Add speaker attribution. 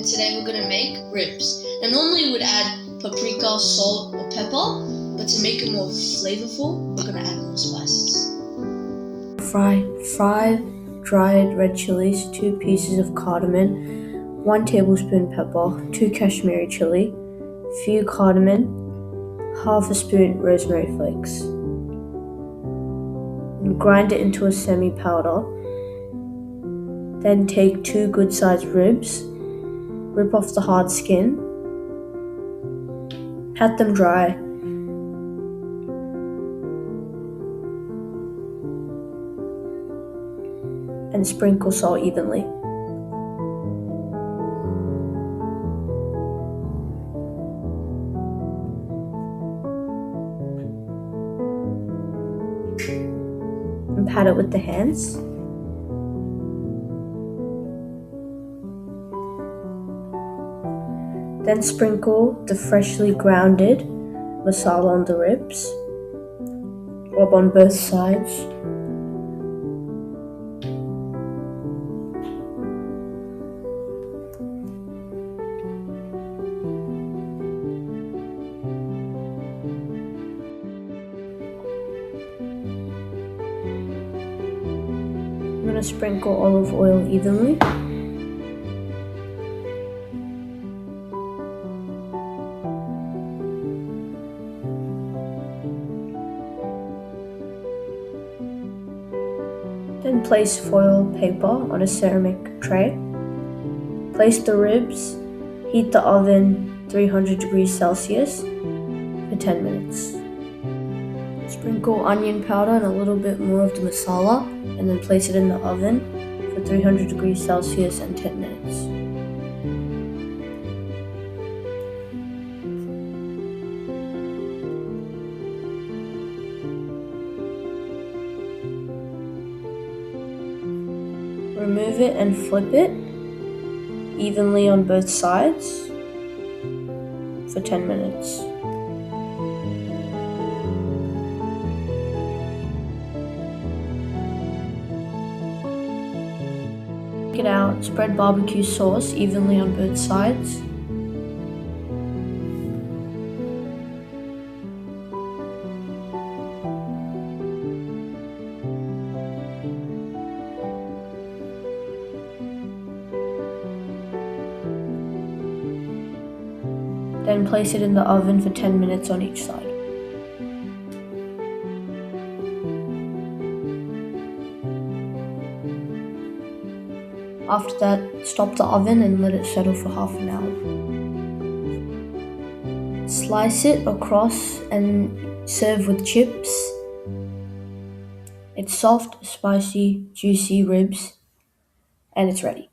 Speaker 1: and today we're gonna make ribs. Now normally we would add paprika, salt, or pepper, but to make it more flavorful, we're gonna add more spices.
Speaker 2: Fry 5 dried red chilies, 2 pieces of cardamom, 1 tablespoon pepper, 2 Kashmiri chili, few cardamom, half a spoon rosemary flakes. And grind it into a semi-powder. Then take 2 good-sized ribs, rip off the hard skin, pat them dry, and sprinkle salt evenly. And pat it with the hands. Then sprinkle the freshly grounded masala on the ribs. Rub on both sides. I'm going to sprinkle olive oil evenly. Then place foil paper on a ceramic tray. Place the ribs, heat the oven 300 degrees Celsius for 10 minutes. Sprinkle onion powder and a little bit more of the masala, and then place it in the oven for 300 degrees Celsius and 10 minutes. Remove it and flip it evenly on both sides for 10 minutes. Take it out, spread barbecue sauce evenly on both sides. Then place it in the oven for 10 minutes on each side. After that, stop the oven and let it settle for half an hour. Slice it across and serve with chips. It's soft, spicy, juicy ribs, and it's ready.